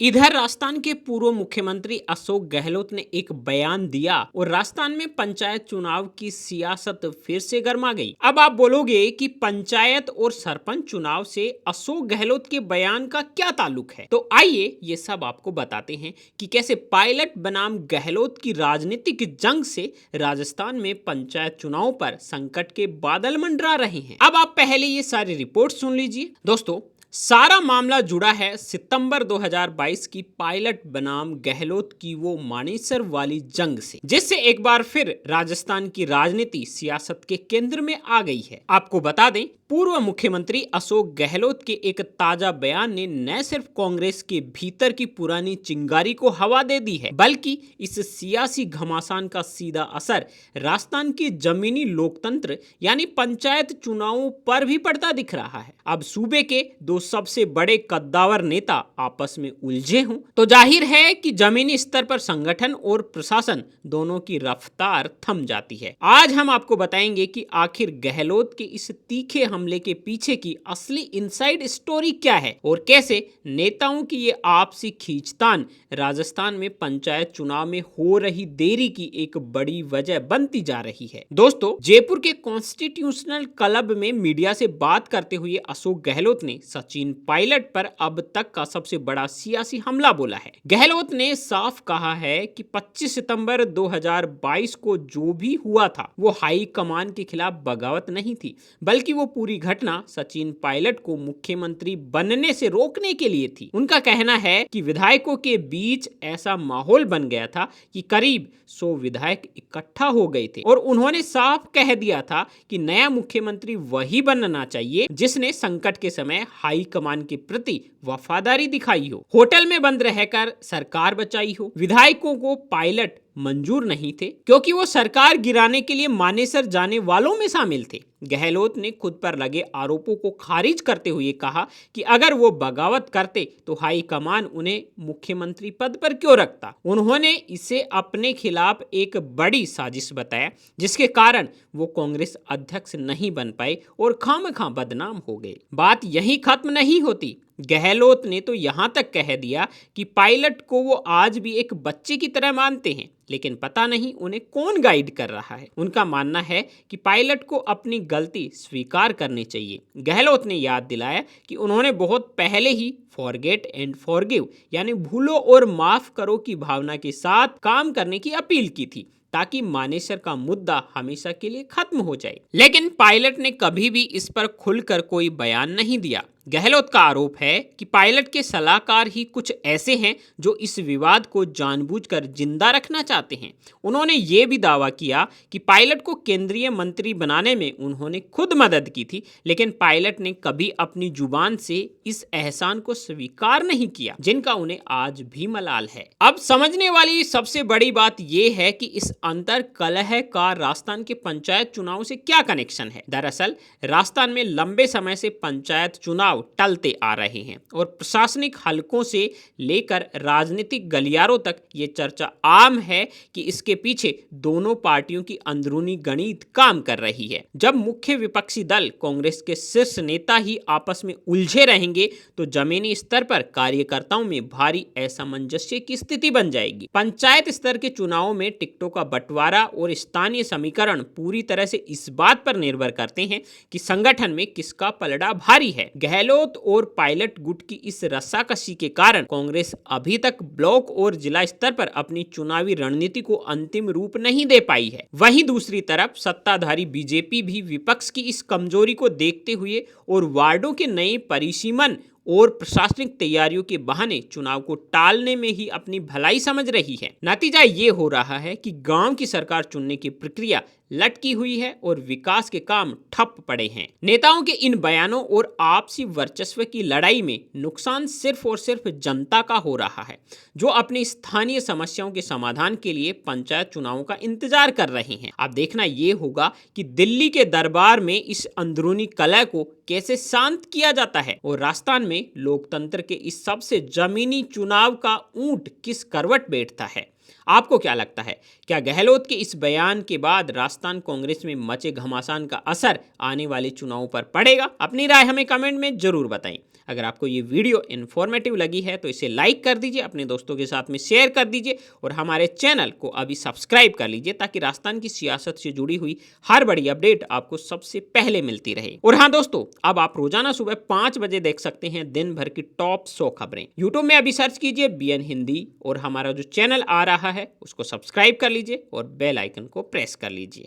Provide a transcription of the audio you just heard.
इधर राजस्थान के पूर्व मुख्यमंत्री अशोक गहलोत ने एक बयान दिया और राजस्थान में पंचायत चुनाव की सियासत फिर से गर्मा गई। अब आप बोलोगे कि पंचायत और सरपंच चुनाव से अशोक गहलोत के बयान का क्या ताल्लुक है, तो आइए ये सब आपको बताते हैं कि कैसे पायलट बनाम गहलोत की राजनीतिक जंग से राजस्थान में पंचायत चुनाव पर संकट के बादल मंडरा रहे हैं। अब आप पहले ये सारी रिपोर्ट सुन लीजिए। दोस्तों, सारा मामला जुड़ा है सितंबर 2022 की पायलट बनाम गहलोत की वो मानेसर वाली जंग से, जिससे एक बार फिर राजस्थान की राजनीति सियासत के केंद्र में आ गई है। आपको बता दें, पूर्व मुख्यमंत्री अशोक गहलोत के एक ताजा बयान ने न सिर्फ कांग्रेस के भीतर की पुरानी चिंगारी को हवा दे दी है, बल्कि इस सियासी घमासान का सीधा असर राजस्थान के जमीनी लोकतंत्र यानी पंचायत चुनावों पर भी पड़ता दिख रहा है। अब सूबे के दो सबसे बड़े कद्दावर नेता आपस में उलझे हों तो जाहिर है कि जमीनी स्तर पर संगठन और प्रशासन दोनों की रफ्तार थम जाती है। आज हम आपको बताएंगे कि आखिर गहलोत के इस तीखे हमले के पीछे की असली इनसाइड स्टोरी क्या है और कैसे नेताओं की ये आपसी खींचतान राजस्थान में पंचायत चुनाव में हो रही देरी की एक बड़ी वजह बनती जा रही है। दोस्तों, जयपुर के कॉन्स्टिट्यूशनल क्लब में मीडिया से बात करते हुए अशोक गहलोत ने सचिन पायलट पर अब तक का सबसे बड़ा सियासी हमला बोला है। गहलोत ने साफ कहा है कि 25 सितंबर 2022 को जो भी हुआ था वो हाई कमान के खिलाफ बगावत नहीं थी, बल्कि वो पूरी घटना सचिन पायलट को मुख्यमंत्री बनने से रोकने के लिए थी। उनका कहना है कि विधायकों के बीच ऐसा माहौल बन गया था कि करीब 100 विधायक इकट्ठा हो गए थे और उन्होंने साफ कह दिया था कि नया मुख्यमंत्री वही बनना चाहिए जिसने संकट के समय हाई कमान के प्रति वफादारी दिखाई हो, होटल में बंद रहकर सरकार बचाई हो। विधायकों को पायलट मंजूर नहीं थे क्योंकि वो सरकार गिराने के लिए मानेसर जाने वालों में शामिल थे। गहलोत ने खुद पर लगे आरोपों को खारिज करते हुए कहा कि अगर वो बगावत करते तो हाई कमान उन्हें मुख्यमंत्री पद पर क्यों रखता। उन्होंने इसे अपने खिलाफ एक बड़ी साजिश बताया, जिसके कारण वो कांग्रेस अध्यक्ष नहीं बन पाए और खामखा बदनाम हो गए। बात यहीं खत्म नहीं होती। गहलोत ने तो यहाँ तक कह दिया कि पायलट को वो आज भी एक बच्चे की तरह मानते हैं, लेकिन पता नहीं उन्हें कौन गाइड कर रहा है। उनका मानना है कि पायलट को अपनी गलती स्वीकार करनी चाहिए। गहलोत ने याद दिलाया कि उन्होंने बहुत पहले ही फॉरगेट एंड फॉरगिव यानी भूलो और माफ करो की भावना के साथ काम करने की अपील की थी, ताकि मानेसर का मुद्दा हमेशा के लिए खत्म हो जाए। लेकिन पायलट ने कभी भी इस पर खुलकर कोई बयान नहीं दिया। गहलोत का आरोप है कि पायलट के सलाहकार ही कुछ ऐसे हैं जो इस विवाद को जानबूझकर जिंदा रखना चाहते हैं। उन्होंने ये भी दावा किया कि पायलट को केंद्रीय मंत्री बनाने में उन्होंने खुद मदद की थी, लेकिन पायलट ने कभी अपनी जुबान से इस एहसान को स्वीकार नहीं किया, जिनका उन्हें आज भी मलाल है। अब समझने वाली सबसे बड़ी बात यह है कि इस अंतर कलह का राजस्थान के पंचायत चुनाव से क्या कनेक्शन है। दरअसल राजस्थान में लंबे समय से पंचायत चुनाव टलते आ रहे हैं और प्रशासनिक हलकों से लेकर राजनीतिक गलियारों तक ये चर्चा आम है कि इसके पीछे दोनों पार्टियों की अंदरूनी गणित काम कर रही है। जब मुख्य विपक्षी दल कांग्रेस के शीर्ष नेता ही आपस में उलझे रहेंगे तो जमीनी स्तर पर कार्यकर्ताओं में भारी असमंजस्य की स्थिति बन जाएगी। पंचायत स्तर के चुनावों में टिकटों का बंटवारा और स्थानीय समीकरण पूरी तरह से इस बात पर निर्भर करते हैं कि संगठन में किसका पलड़ा भारी है। गहलोत और पायलट गुट की इस रस्साकशी के कारण कांग्रेस अभी तक ब्लॉक और जिला स्तर पर अपनी चुनावी रणनीति को अंतिम रूप नहीं दे पाई है। वहीं दूसरी तरफ सत्ताधारी बीजेपी भी विपक्ष की इस कमजोरी को देखते हुए और वार्डों के नए परिसीमन और प्रशासनिक तैयारियों के बहाने चुनाव को टालने में ही अपनी भलाई समझ रही है। नतीजा ये हो रहा है कि गांव की सरकार चुनने की प्रक्रिया लटकी हुई है और विकास के काम ठप पड़े हैं। नेताओं के इन बयानों और आपसी वर्चस्व की लड़ाई में नुकसान सिर्फ और सिर्फ जनता का हो रहा है, जो अपनी स्थानीय समस्याओं के समाधान के लिए पंचायत चुनावों का इंतजार कर रहे हैं। अब देखना ये होगा कि दिल्ली के दरबार में इस अंदरूनी कलह को कैसे शांत किया जाता है और राजस्थान में लोकतंत्र के इस सबसे जमीनी चुनाव का ऊंट किस करवट बैठता है। आपको क्या लगता है, क्या गहलोत के इस बयान के बाद राजस्थान कांग्रेस में मचे घमासान का असर आने वाले चुनावों पर पड़ेगा? अपनी राय हमें कमेंट में जरूर बताएं। अगर आपको ये वीडियो इन्फॉर्मेटिव लगी है तो इसे लाइक कर दीजिए, अपने दोस्तों के साथ में शेयर कर दीजिए और हमारे चैनल को अभी सब्सक्राइब कर लीजिए ताकि राजस्थान की सियासत से जुड़ी हुई हर बड़ी अपडेट आपको सबसे पहले मिलती रहे। और हाँ दोस्तों, अब आप रोजाना सुबह 5 बजे देख सकते हैं दिन भर की टॉप 100 खबरें। यूट्यूब में अभी सर्च कीजिए BN हिंदी और हमारा जो चैनल आ रहा है उसको सब्सक्राइब कर लीजिए और बेल आइकन को प्रेस कर लीजिए।